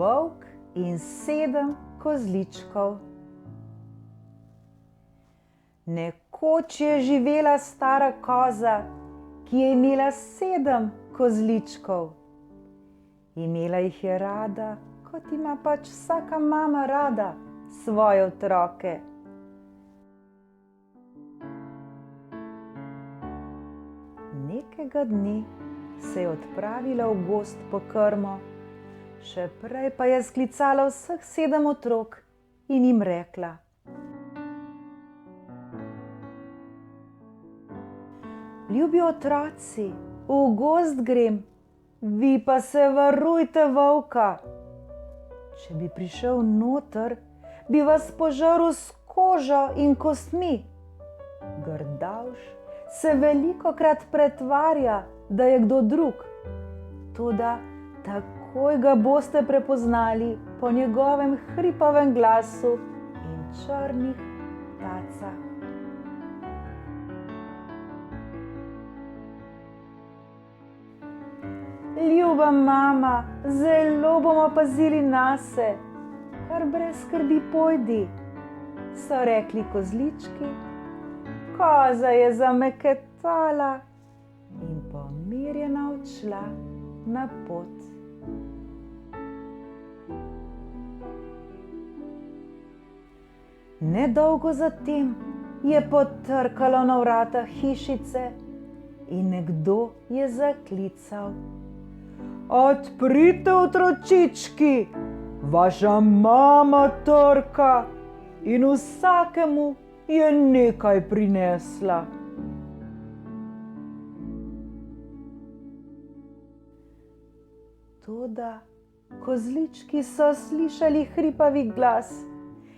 Volk in 7 kozličkov. Nekoč je živela stara koza, ki je imela 7 kozličkov. Imela jih je rada, kot ima pač vsaka mama rada svoje otroke. Nekega dne se je odpravila v gozd po krmo, še prej pa je sklicala vseh 7 otrok in jim rekla: Ljubi otroci, v gozd grem, vi pa se varujte volka. Če bi prišel noter, bi vas požrl s kožo in kostmi. Grdavž se velikokrat pretvarja, da je kdo drug, toda takoj ga boste prepoznali po njegovem hripavem glasu in črnih tacah. Ljuba mama, zelo bomo pazili nase, kar brez skrbi pojdi, so rekli kozlički. Koza je zameketala in pomirjena odšla na pot. Nedolgo zatem je potrkalo na vrata hišice in nekdo je zaklical: Odprite, otročički, vaša mama trka in vsakemu je nekaj prinesla. Toda kozlički so slišali hripavi glas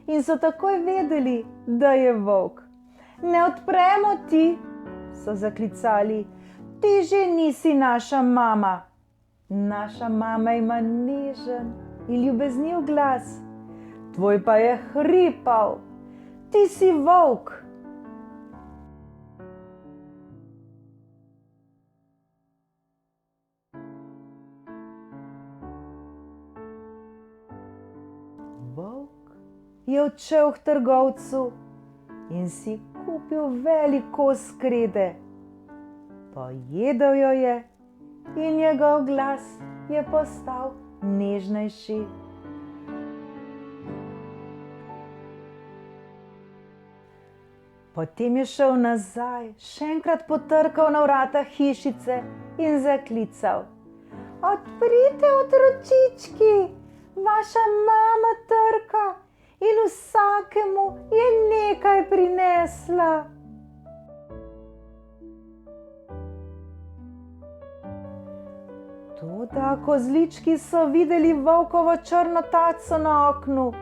in so takoj vedeli, da je volk. Ne odpremo ti, so zaklicali, ti že nisi naša mama. Naša mama ima nežen in ljubezniv glas, tvoj pa je hripav, ti si volk. Volk je odšel k trgovcu in si kupil velik kos skrede. Pojedel jo je in njegov glas je postal nežnejši. Potem je šel nazaj, še enkrat potrkal na vrata hišice in zaklical: Odprite, otročički, vaša mama trka in vsakemu je nekaj prinesla. Toda kozlički so videli volkovo črno taco na oknu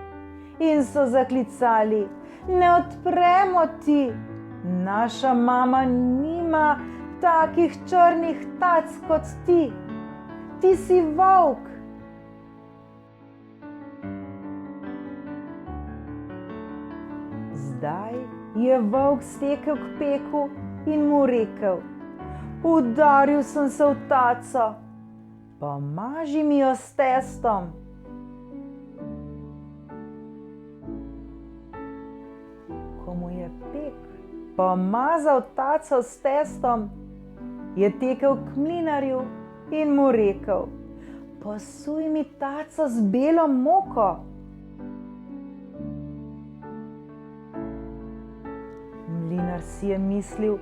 in so zaklicali: Ne odpremo ti, naša mama nima takih črnih tac kot ti, ti si volk. Zdaj je volk stekel k peku in mu rekel: Udaril sem se v taco, pomaži mi jo s testom. Ko mu je pek pomazal taco s testom, je tekel k mlinarju in mu rekel: Posuj mi taco z belo moko. Mlinar si je mislil: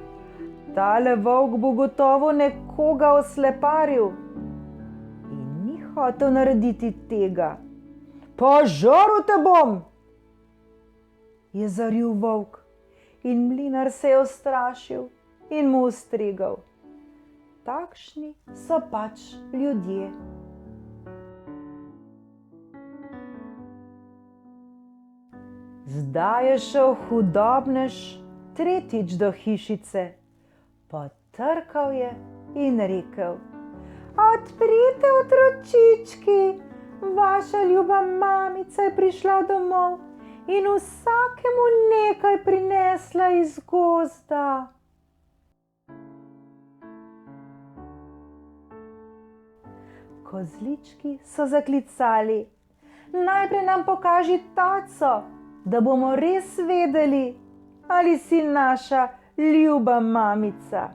Tale volk bo gotovo nekoga osleparil. Hotel narediti tega. Požrl te bom, je zaril volk in mlinar se je ustrašil in mu ustregel: Takšni so pač ljudje. Zdaj je šel hudobnež tretjič do hišice, potrkal je in rekel: Odprite, otročički, vaša ljuba mamica je prišla domov in vsakemu nekaj prinesla iz gozda. Kozlički so zaklicali: najprej nam pokaži taco, da bomo res vedeli, ali si naša ljuba mamica.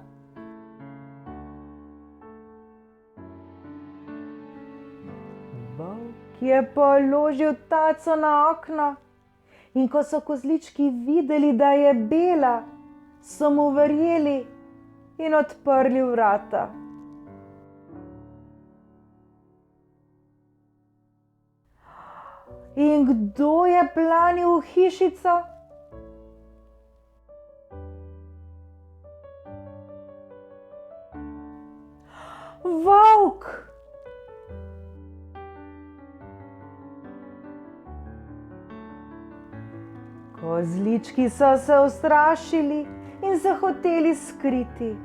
Volk je položil taco na okno in ko so kozlički videli, da je bela, so mu verjeli in odprli vrata. In kdo je planil v hišico? Volk! Kozlički so se ustrašili in se hoteli skriti.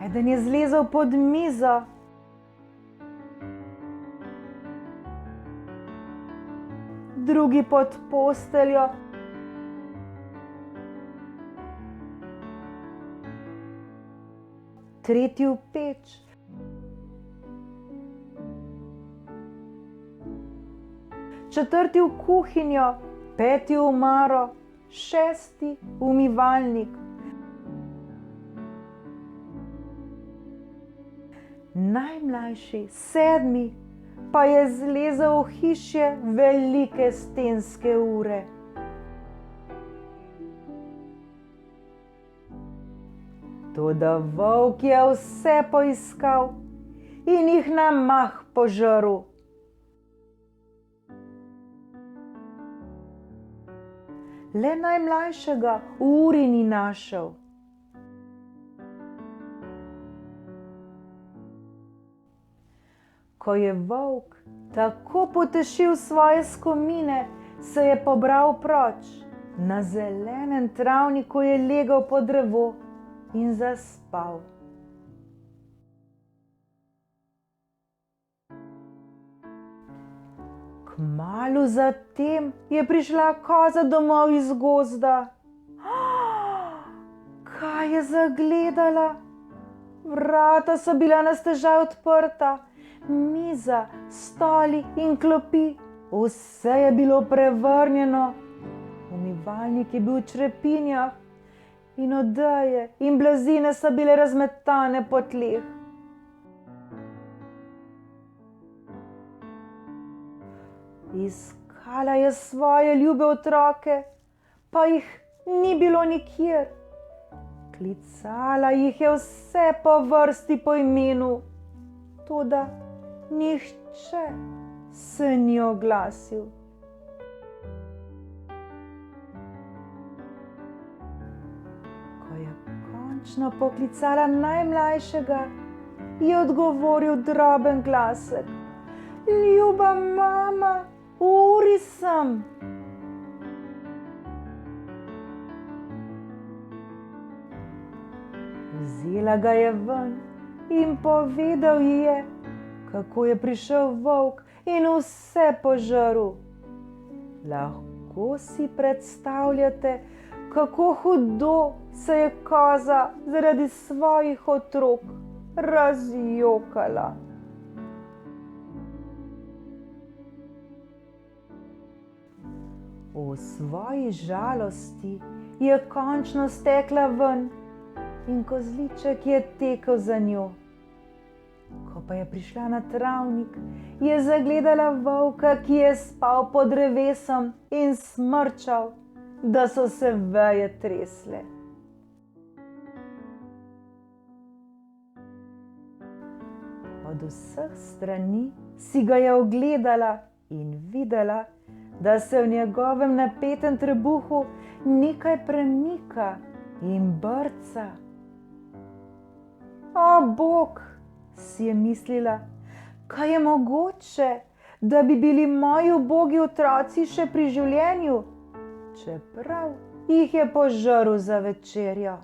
Eden je zlezel pod mizo. Drugi pod posteljo. Tretji v peč. Četrti v kuhinjo, peti v omaro, šesti v umivalnik. Najmlajši, sedmi, pa je zlezel v hišje velike stenske ure. Toda volk je vse poiskal in jih na mah požrl. Le najmlajšega v uri ni našel. Ko je volk tako potešil svoje skomine, se je pobral proč. Na zelenem travniku je legel pod drevo in zaspal. Kmalu zatem je prišla koza domov iz gozda. Kaj je zagledala? Vrata so bila na stežaj odprta. Miza, stoli in klopi, vse je bilo prevrnjeno. Umivalnik je bil v črepinjah in odeje in blazine so bile razmetane po tleh. Iskala je svoje ljube otroke, pa jih ni bilo nikjer. Klicala jih je vse po vrsti po imenu, toda nihče se ni oglasil. Ko je končno poklicala najmlajšega, je odgovoril droben glasek. Ljuba mama, v uri sem. Vzela ga je ven in povedal ji je, kako je prišel volk in vse požrl. Lahko si predstavljate, kako hudo se je koza zaradi svojih otrok razjokala. V svoji žalosti je končno stekla ven in kozliček je tekel za njo. Ko pa je prišla na travnik, je zagledala volka, ki je spal pod drevesom in smrčal, da so se veje tresle. Od vseh strani si ga je ogledala in videla, da se v njegovem napetem trebuhu nekaj premika in brca. O, Bog, si je mislila, kaj je mogoče, da bi bili moji ubogi otroci še pri življenju, čeprav jih je požrl za večerjo.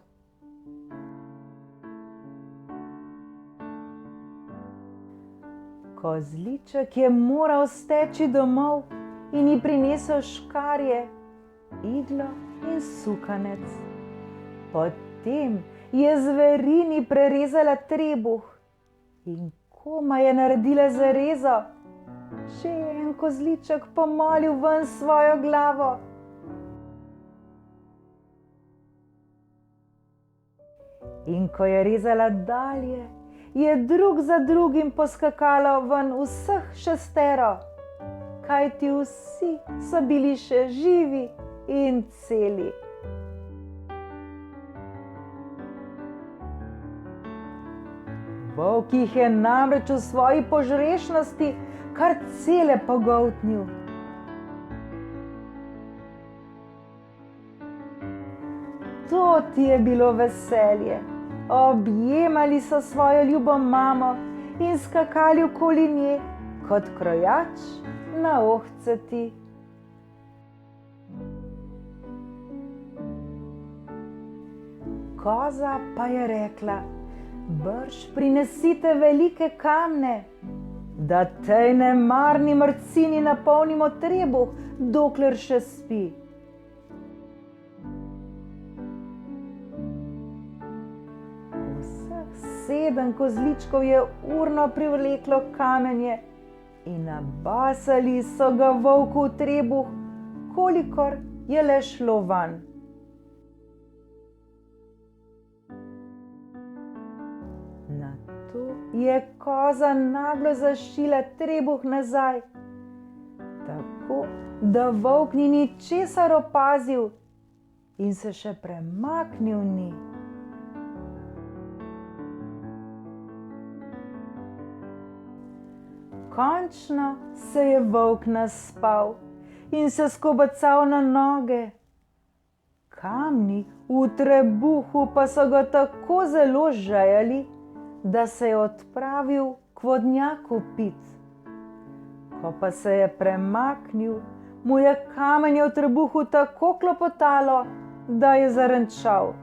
Kozliček je moral steči domov in ji prinesel škarje, iglo in sukanec. Potem je zverini prerezala trebuh in komaj je naredila zarezo, še en kozliček pomolil ven svojo glavo. In ko je rezala dalje, je drug za drugim poskakalo ven vseh 6, kajti vsi so bili še živi in celi. Volk jih je namreč v svoji požrešnosti kar cele pogoltnil. To ti je bilo veselje. Objemali so svojo ljubo mamo in skakali okoli nje kot krojač na ohceti. Koza pa je rekla: brž prinesite velike kamne, da tej nemarni mrcini napolnimo trebuh, dokler še spi. Vseh 7 kozličkov je urno privleklo kamenje in nabasali so ga volku v trebuh, kolikor je le šlo van. Nato je koza naglo zašila trebuh nazaj, tako da volk ni ničesar opazil in se še premaknil ni. Končno se je volk naspal in se skobacal na noge. Kamni v trebuhu pa so ga tako zelo žejali, da se je odpravil k vodnjaku pit. Ko pa se je premaknil, mu je kamenje v trebuhu tako klopotalo, da je zarenčal.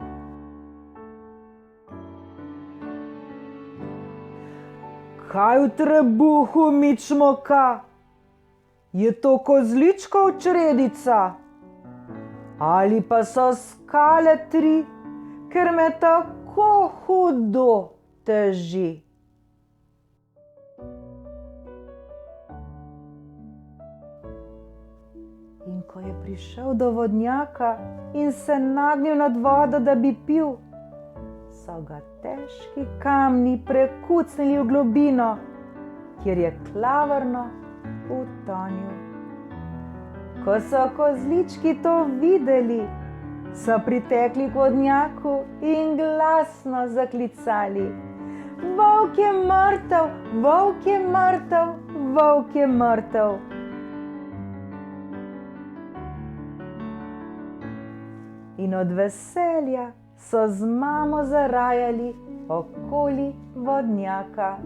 Kaj v trebuhu mi čmoka? Je to kozličkov čredica? Ali pa so skale 3, ker me tako hudo teži? In ko je prišel do vodnjaka in se nagnil nad vodo, da bi pil, so ga težki kamni prekucnili v globino, kjer je klavrno utonil. Ko so kozlički to videli, so pritekli k vodnjaku in glasno zaklicali: volk je mrtev, volk je mrtev, volk je mrtev. In od veselja so z mamo zarajali okoli vodnjaka.